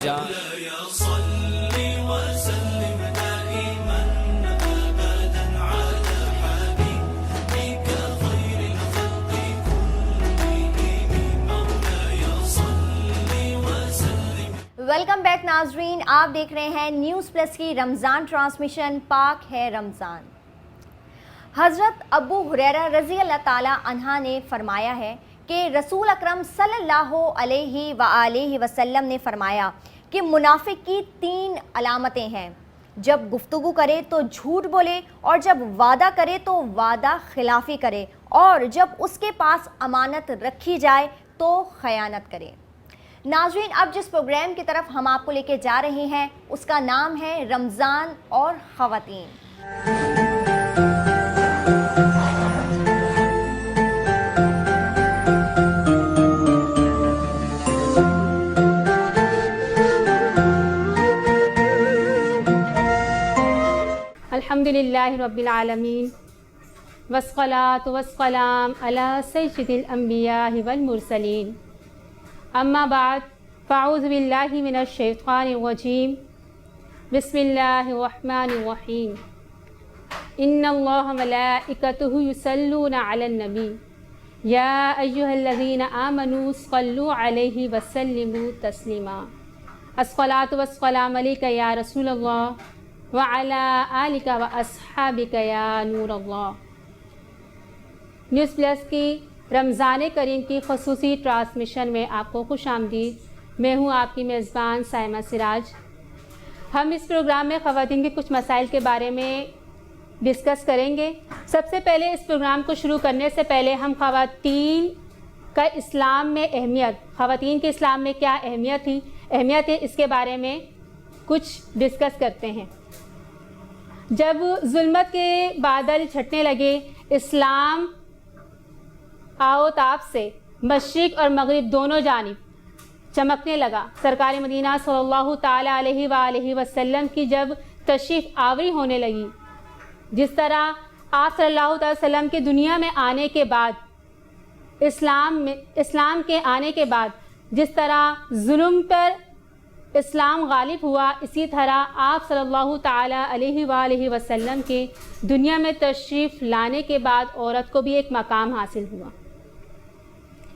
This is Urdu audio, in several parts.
مولاي صل وسلم دائما ابدا على حبيبك خير الخلق كلهم مولاي صل وسلم. ویلکم بیک ناظرین، آپ دیکھ رہے ہیں نیوز پلس کی رمضان ٹرانسمیشن پاک ہے رمضان. حضرت ابو ہریرہ رضی اللہ تعالی عنہ نے فرمایا ہے کہ رسول اکرم صلی اللہ علیہ وآلہ وسلم نے فرمایا کہ منافق کی 3 علامتیں ہیں: جب گفتگو کرے تو جھوٹ بولے، اور جب وعدہ کرے تو وعدہ خلافی کرے، اور جب اس کے پاس امانت رکھی جائے تو خیانت کرے. ناظرین، اب جس پروگرام کی طرف ہم آپ کو لے کے جا رہے ہیں اس کا نام ہے رمضان اور خواتین. الحمدللہ رب العالمین والصلاة والسلام علی سید الانبیاء والمرسلین. اما بعد فاعوذ باللہ من الشیطان الرجیم. بسم اللہ الرحمن الرحیم. ان اللہ ملائکتہ یصلون علی النبی یا ایہا الذین آمنوا صلوا علیہ وسلموا تسلیما. الصلاة والسلام علیک یا رسول اللہ وعلی آلک و اصحابک یا نور اللہ. نیوز پلس کی رمضان کریم کی خصوصی ٹرانسمیشن میں آپ کو خوش آمدید. میں ہوں آپ کی میزبان سائمہ سراج. ہم اس پروگرام میں خواتین کے کچھ مسائل کے بارے میں ڈسکس کریں گے. سب سے پہلے اس پروگرام کو شروع کرنے سے پہلے ہم خواتین کا اسلام میں اہمیت، خواتین کے اسلام میں کیا اہمیت ہے، اس کے بارے میں کچھ ڈسکس کرتے ہیں. جب ظلمت کے بادل چھٹنے لگے، اسلام آو تاب سے مشرق اور مغرب دونوں جانب چمکنے لگا. سرکار مدینہ صلی اللہ تعالیٰ علیہ وآلہ وسلم کی جب تشریف آوری ہونے لگی، جس طرح آپ صلی اللہ علیہ وسلم کے دنیا میں آنے کے بعد، اسلام کے آنے کے بعد جس طرح ظلم پر اسلام غالب ہوا، اسی طرح آپ صلی اللہ تعالیٰ علیہ وآلہ وسلم کے دنیا میں تشریف لانے کے بعد عورت کو بھی ایک مقام حاصل ہوا.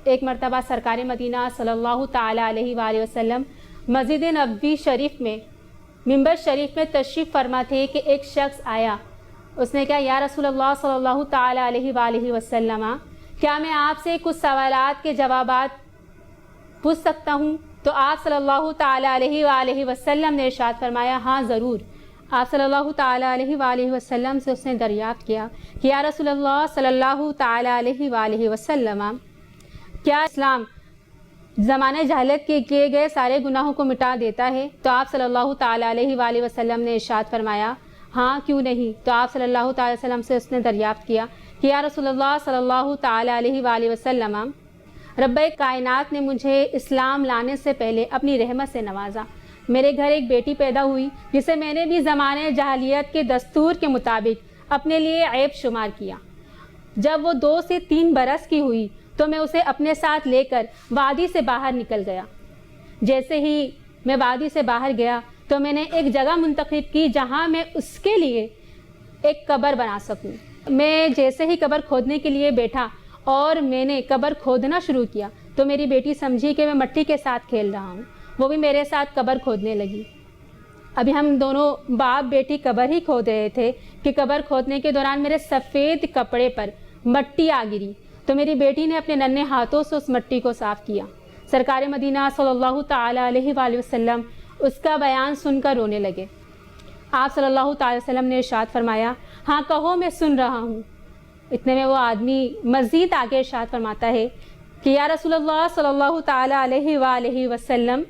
ایک مرتبہ سرکار مدینہ صلی اللہ تعالیٰ علیہ وآلہ وسلم مسجد نبوی شریف میں ممبر شریف میں تشریف فرما تھے کہ ایک شخص آیا. اس نے کہا، یا رسول اللہ صلی اللہ تعالیٰ علیہ وآلہ وسلم، کیا میں آپ سے کچھ سوالات کے جوابات پوچھ سکتا ہوں؟ تو آپ صلی اللہ تعالیٰ علیہ وآلہ وسلم نے ارشاد فرمایا، ہاں ضرور. آپ صلی اللہ تعالیٰ علیہ وآلہ وسلم سے اس نے دریافت کیا کہ یا رسول اللہ صلی اللہ تعالیٰ علیہ وآلہ وسلم، کیا اسلام زمانہ جہالت کے کیے گئے سارے گناہوں کو مٹا دیتا ہے؟ تو آپ صلی اللہ تعالیٰ علیہ وآلہ وسلم نے ارشاد فرمایا، ہاں کیوں نہیں. تو آپ صلی اللہ تعالیٰ علیہ وسلم سے اس نے دریافت کیا کہ یا رسول اللہ صلی اللہ تعالیٰ علیہ وآلہ وسلم، رب کائنات نے مجھے اسلام لانے سے پہلے اپنی رحمت سے نوازا. میرے گھر ایک بیٹی پیدا ہوئی جسے میں نے بھی زمانے جاہلیت کے دستور کے مطابق اپنے لیے عیب شمار کیا. جب وہ 2 سے 3 برس کی ہوئی تو میں اسے اپنے ساتھ لے کر وادی سے باہر نکل گیا. جیسے ہی میں وادی سے باہر گیا تو میں نے ایک جگہ منتخب کی جہاں میں اس کے لیے ایک قبر بنا سکوں. میں جیسے ہی قبر کھودنے کے لیے بیٹھا اور میں نے قبر کھودنا شروع کیا تو میری بیٹی سمجھی کہ میں مٹی کے ساتھ کھیل رہا ہوں. وہ بھی میرے ساتھ قبر کھودنے لگی. ابھی ہم دونوں باپ بیٹی قبر ہی کھود رہے تھے کہ قبر کھودنے کے دوران میرے سفید کپڑے پر مٹی آ گری تو میری بیٹی نے اپنے ننھے ہاتھوں سے اس مٹی کو صاف کیا. سرکار مدینہ صلی اللہ تعالیٰ علیہ وآلہ وسلم اس کا بیان سن کر رونے لگے. آپ صلی اللہ تعالیٰ وسلم نے ارشاد فرمایا، ہاں کہو، میں سن رہا ہوں. اتنے میں وہ آدمی مزید آگے ارشاد فرماتا ہے کہ یا رسول اللہ صلی اللہ تعالیٰ علیہ وآلہ وسلم،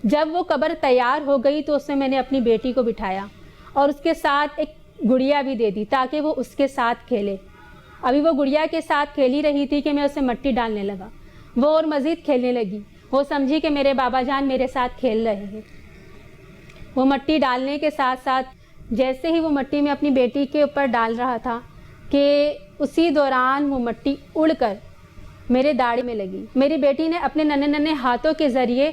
جب وہ قبر تیار ہو گئی تو اس میں نے اپنی بیٹی کو بٹھایا اور اس کے ساتھ ایک گڑیا بھی دے دی تاکہ وہ اس کے ساتھ کھیلے. ابھی وہ گڑیا کے ساتھ کھیل ہی رہی تھی کہ میں اسے مٹی ڈالنے لگا. وہ اور مزید کھیلنے لگی. وہ سمجھی کہ میرے بابا جان میرے ساتھ کھیل رہے ہیں. وہ مٹی ڈالنے کے ساتھ ساتھ جیسے ہی وہ مٹی میں اپنی بیٹی کے اوپر ڈال رہا تھا کہ اسی دوران وہ مٹی اڑ کر میرے داڑھی میں لگی. میری بیٹی نے اپنے ننھے ننھے ہاتھوں کے ذریعے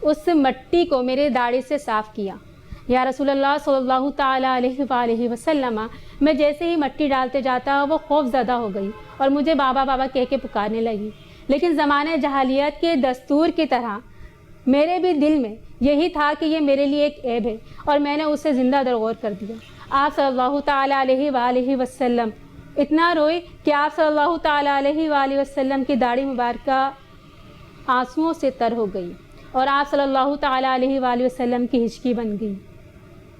اس مٹی کو میرے داڑھی سے صاف کیا. یا رسول اللہ صلی اللہ تعالیٰ علیہ وآلہ وسلم، میں جیسے ہی مٹی ڈالتے جاتا وہ خوف زدہ ہو گئی اور مجھے بابا بابا کہہ کے پکارنے لگی. لیکن زمانہ جاہلیت کے دستور کی طرح میرے بھی دل میں یہی تھا کہ یہ میرے لیے ایک عیب ہے، اور میں نے اسے زندہ درغور کر دیا. آپ صلی اللہ تعالیٰ علیہ وآلہ وسلم اتنا روئے کہ آپ صلی اللہ تعالیٰ علیہ وآلہ وسلم کی داڑھی مبارکہ آنسوؤں سے تر ہو گئی اور آپ صلی اللہ تعالیٰ علیہ وآلہ وسلم کی ہچکی بن گئی.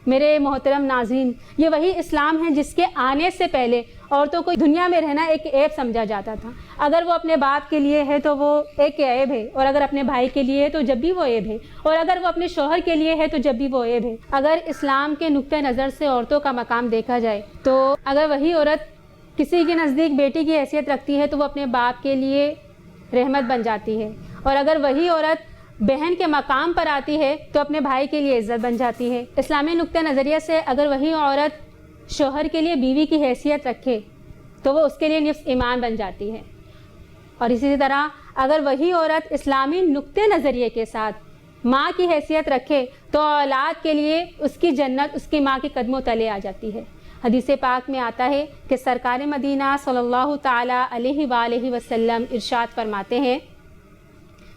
میرے محترم ناظرین، یہ وہی اسلام ہے جس کے آنے سے پہلے عورتوں کو دنیا میں رہنا ایک عیب سمجھا جاتا تھا. اگر وہ اپنے باپ کے لیے ہے تو وہ ایک عیب ہے، اور اگر اپنے بھائی کے لیے ہے تو جب بھی وہ عیب ہے، اور اگر وہ اپنے شوہر کے لیے ہے تو جب بھی وہ عیب ہے. اگر اسلام کے نقطہ نظر سے عورتوں کا مقام دیکھا جائے تو اگر وہی عورت کسی کے نزدیک بیٹی کی حیثیت رکھتی ہے تو وہ اپنے باپ کے لیے رحمت بن جاتی ہے، اور اگر وہی عورت بہن کے مقام پر آتی ہے تو اپنے بھائی کے لیے عزت بن جاتی ہے. اسلامی نقطہ نظریہ سے اگر وہی عورت شوہر کے لیے بیوی کی حیثیت رکھے تو وہ اس کے لیے نصف ایمان بن جاتی ہے. اور اسی طرح اگر وہی عورت اسلامی نقطہ نظریے کے ساتھ ماں کی حیثیت رکھے تو اولاد کے لیے اس کی جنت اس کی ماں کے قدموں تلے آ جاتی ہے. حدیث پاک میں آتا ہے کہ سرکار مدینہ صلی اللہ تعالیٰ علیہ وآلہ وسلم ارشاد فرماتے ہیں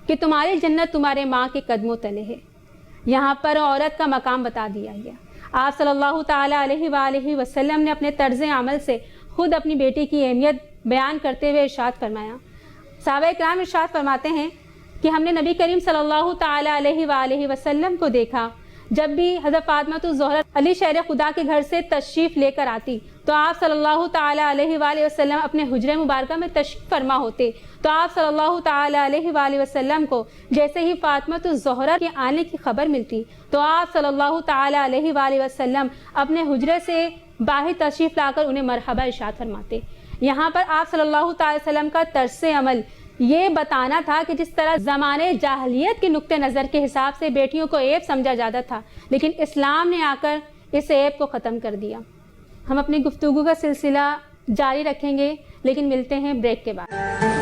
کہ تمہاری جنت تمہارے ماں کے قدموں تلے ہے. یہاں پر عورت کا مقام بتا دیا گیا. آپ صلی اللہ تعالیٰ علیہ وآلہ وسلم نے اپنے طرز عمل سے خود اپنی بیٹی کی اہمیت بیان کرتے ہوئے ارشاد فرمایا. صحابہ کرام ارشاد فرماتے ہیں کہ ہم نے نبی کریم صلی اللہ تعالیٰ علیہ وآلہ وسلم کو دیکھا جب بھی حضرت فاطمہ الزہرا علی شہر خدا کے گھر سے تشریف لے کر آتی تو آپ صلی اللہ تعالیٰ علیہ وآلہ وسلم اپنے حجرہ مبارکہ میں تشریف فرما ہوتے تو آپ صلی اللہ تعالیٰ علیہ وآلہ وسلم کو جیسے ہی فاطمہ الزہرا کے آنے کی خبر ملتی تو آپ صلی اللہ تعالیٰ علیہ وآلہ وسلم اپنے حجرے سے باہر تشریف لا کر انہیں مرحبا ارشاد فرماتے. یہاں پر آپ صلی اللہ تعالیٰ وسلم کا طرز عمل یہ بتانا تھا کہ جس طرح زمانے جاہلیت کے نقطہ نظر کے حساب سے بیٹیوں کو عیب سمجھا جاتا تھا، لیکن اسلام نے آ کر اس عیب کو ختم کر دیا. ہم اپنی گفتگو کا سلسلہ جاری رکھیں گے لیکن ملتے ہیں بریک کے بعد.